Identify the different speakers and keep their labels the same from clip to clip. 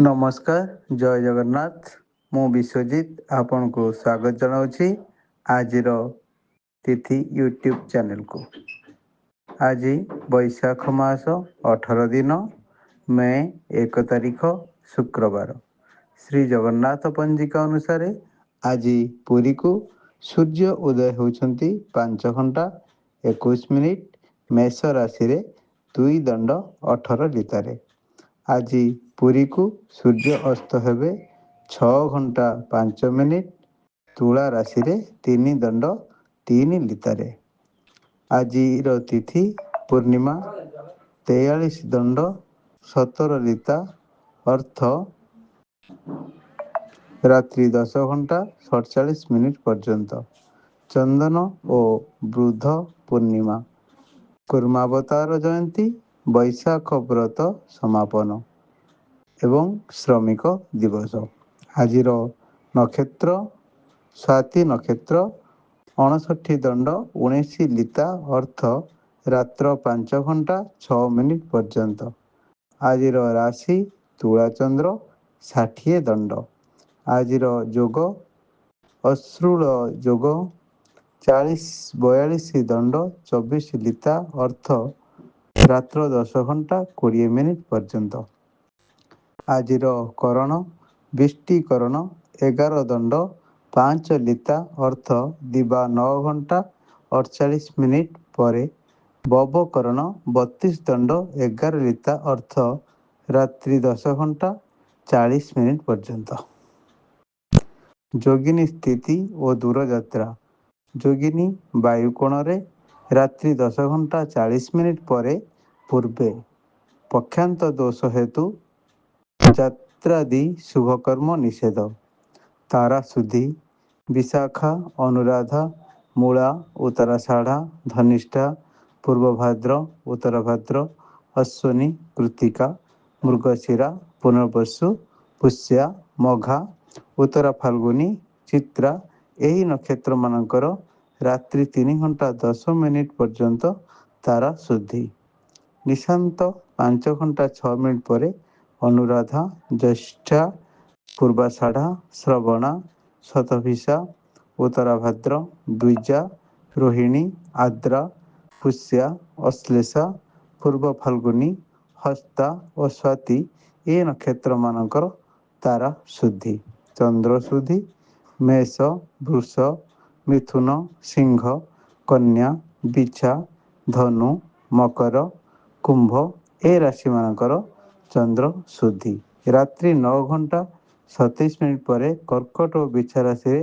Speaker 1: ନମସ୍କାର, ଜୟ ଜଗନ୍ନାଥ। ମୁଁ ବିଶ୍ୱଜିତ ଆପଣଙ୍କୁ ସ୍ୱାଗତ ଜଣାଉଛି ଆଜିର ତିଥି ୟୁଟ୍ୟୁବ୍ ଚ୍ୟାନେଲକୁ। ଆଜି ବୈଶାଖ ମାସ 18 ଦିନ, ମେ 1 ତାରିଖ ଶୁକ୍ରବାର। ଶ୍ରୀ ଜଗନ୍ନାଥ ପଞ୍ଜିକା ଅନୁସାରେ ଆଜି ପୁରୀକୁ ସୂର୍ଯ୍ୟ ଉଦୟ ହେଉଛନ୍ତି 5 ଘଣ୍ଟା 21 ମିନିଟ୍ ମେଷ ରାଶିରେ 2:18 ଆଜି ପୁରୀକୁ ସୂର୍ଯ୍ୟ ଅସ୍ତ ହେବେ 6 ଘଣ୍ଟା 5 ମିନିଟ୍ ତୁଳା ରାଶିରେ 3:03 ଆଜିର ତିଥି ପୂର୍ଣ୍ଣିମା 43 ଅର୍ଥ ରାତ୍ରି 10 ଘଣ୍ଟା 47 ମିନିଟ୍ ପର୍ଯ୍ୟନ୍ତ। ଚନ୍ଦନ ଓ ବୃଦ୍ଧ ପୂର୍ଣ୍ଣିମା, କୁର୍ମାବତାର ଜୟନ୍ତୀ, ବୈଶାଖ ବ୍ରତ ସମାପନ ଏବଂ ଶ୍ରମିକ ଦିବସ। ଆଜିର ନକ୍ଷତ୍ର ସ୍ୱାତି ନକ୍ଷତ୍ର, 59 ଅର୍ଥ ରାତ୍ର 5 ଘଣ୍ଟା 6 ମିନିଟ୍ ପର୍ଯ୍ୟନ୍ତ। ଆଜିର ରାଶି ତୁଳାଚନ୍ଦ୍ର, 60 ଆଜିର ଯୋଗ ଅଶ୍ରୁଳ ଯୋଗ, 40-42 ଅର୍ଥ ରାତ୍ର 10 ଘଣ୍ଟା 20 ମିନିଟ୍ ପର୍ଯ୍ୟନ୍ତ। ଆଜିର କରଣ ବିଷ୍ଟିକରଣ, 11 ଅର୍ଥ ଦିବା 9 ଘଣ୍ଟା 48 ମିନିଟ୍ ପରେ। ବବକରଣ 32 ଅର୍ଥ ରାତ୍ରି 10 ଘଣ୍ଟା 40 ମିନିଟ୍ ପର୍ଯ୍ୟନ୍ତ। ଯୋଗିନୀ ସ୍ଥିତି ଓ ଦୂରଯାତ୍ରା। ଯୋଗିନୀ ବାୟୁକୋଣରେ ରାତ୍ରି 10 ଘଣ୍ଟା 40 ମିନିଟ୍ ପରେ ପୂର୍ବେ। ପକ୍ଷାନ୍ତ ଦୋଷ ହେତୁ ଯାତ୍ରାଦି ଶୁଭକର୍ମ ନିଷେଧ। ତାରା ଶୁଦ୍ଧି ବିଶାଖା, ଅନୁରାଧା, ମୂଳା, ଉତ୍ତରାଷାଢ଼ା, ଧନିଷ୍ଠା, ପୂର୍ବଭାଦ୍ର, ଉତ୍ତରଭାଦ୍ର, ଅଶ୍ୱିନୀ, କୃତ୍ତିକା, ମୃଗଶିରା, ପୁନର୍ବସୁ, ପୁଷ୍ୟା, ମଘା, ଉତ୍ତରା ଫାଲ୍ଗୁନୀ, ଚିତ୍ରା ଏହି ନକ୍ଷତ୍ରମାନଙ୍କର ରାତ୍ରି 3 ଘଣ୍ଟା 10 ମିନିଟ୍ ପର୍ଯ୍ୟନ୍ତ ତାରା ଶୁଦ୍ଧି। ନିଶାନ୍ତ 5 ଘଣ୍ଟା 6 ମିନିଟ୍ ପରେ ଅନୁରାଧା, ଜ୍ୟେଷ୍ଠା, ପୂର୍ବାଷାଢ଼ା, ଶ୍ରବଣା, ଶତଭିଷା, ଉତ୍ତରାଭାଦ୍ର, ଦ୍ୱିଜା, ରୋହିଣୀ, ଆଦ୍ରା, ପୁଷ୍ୟା, ଅଶ୍ଳେଷା, ପୂର୍ବ ଫାଲ୍ଗୁନୀ, ହସ୍ତା ଓ ସ୍ୱାତି ଏ ନକ୍ଷତ୍ରମାନଙ୍କର ତାରା ଶୁଦ୍ଧି। ଚନ୍ଦ୍ର ଶୁଦ୍ଧି ମେଷ, ବୃଷ, ମିଥୁନ, ସିଂହ, କନ୍ୟା, ବିଛା, ଧନୁ, ମକର, କୁମ୍ଭ ଏ ରାଶିମାନଙ୍କର ଚନ୍ଦ୍ର ଶୁଦ୍ଧି। ରାତ୍ରି 9 ଘଣ୍ଟା 27 ମିନିଟ୍ ପରେ କର୍କଟ ଓ ବିଛା ରାଶିରେ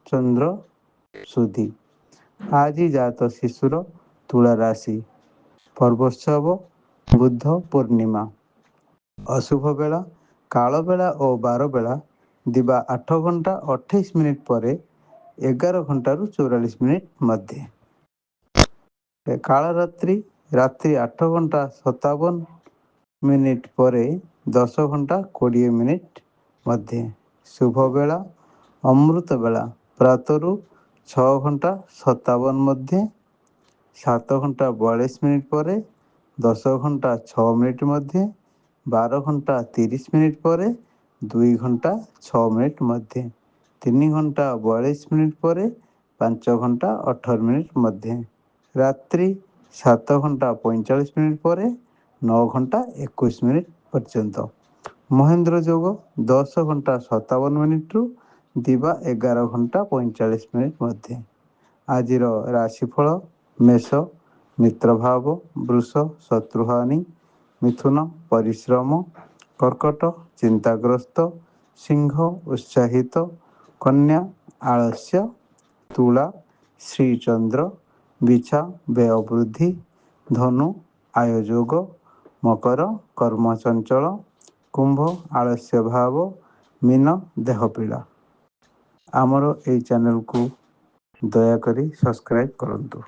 Speaker 1: ଚନ୍ଦ୍ର ଶୁଦ୍ଧି। ଆଜି ଜାତ ଶିଶୁର ତୁଳା ରାଶି। ପର୍ବୋତ୍ସବ ବୁଦ୍ଧ ପୂର୍ଣ୍ଣିମା। ଅଶୁଭ ବେଳା କାଳବେଳା ଓ ବାରବେଳା ଦିବା 8 ଘଣ୍ଟା 28 ମିନିଟ୍ ପରେ 11 ଘଣ୍ଟାରୁ 44 ମିନିଟ୍ ମଧ୍ୟେ। କାଳରାତ୍ରି ରାତ୍ରି 8 ଘଣ୍ଟା 57 ମିନିଟ୍ ପରେ 10 ଘଣ୍ଟା 20 ମିନିଟ୍ ମଧ୍ୟେ। ଶୁଭ ବେଳା ଅମୃତ ବେଳା ପ୍ରାତରୁ 6 ଘଣ୍ଟା 57 ମଧ୍ୟେ, 7 ଘଣ୍ଟା 42 ମିନିଟ୍ ପରେ 10 ଘଣ୍ଟା 6 ମିନିଟ୍ ମଧ୍ୟେ, 12 ଘଣ୍ଟା 30 ମିନିଟ୍ ପରେ 2 ଘଣ୍ଟା 6 ମିନିଟ୍ ମଧ୍ୟେ, 3 ଘଣ୍ଟା 42 ମିନିଟ୍ ପରେ 5 ଘଣ୍ଟା 18 ମିନିଟ୍ ମଧ୍ୟେ। ରାତ୍ରି 7 ଘଣ୍ଟା 45 ମିନିଟ୍ ପରେ 9 ଘଣ୍ଟା 21 ମିନିଟ୍ ପର୍ଯ୍ୟନ୍ତ। ମହେନ୍ଦ୍ର ଯୋଗ 10 ଘଣ୍ଟା 57 ମିନିଟ୍ରୁ ଦିବା 11 ଘଣ୍ଟା 45 ମିନିଟ୍ ମଧ୍ୟେ। ଆଜିର ରାଶିଫଳ ମେଷ ମିତ୍ରଭାବ, ବୃଷ ଶତ୍ରୁହାନି, ମିଥୁନ ପରିଶ୍ରମ, କର୍କଟ ଚିନ୍ତାଗ୍ରସ୍ତ, ସିଂହ ଉତ୍ସାହିତ, କନ୍ୟା ଆଳସ୍ୟ, ତୁଳା ଶ୍ରୀଚନ୍ଦ୍ର, ବିଛା ବ୍ୟୟ ବୃଦ୍ଧି, ଧନୁ ଆୟୋଯୋଗ, ମକର କର୍ମ ଚଞ୍ଚଳ, କୁମ୍ଭ ଆଳସ୍ୟ ଭାବ, ମୀନ ଦେହପୀଡ଼ା। ଆମର ଏହି ଚ୍ୟାନେଲକୁ ଦୟାକରି ସବସ୍କ୍ରାଇବ୍ କରନ୍ତୁ।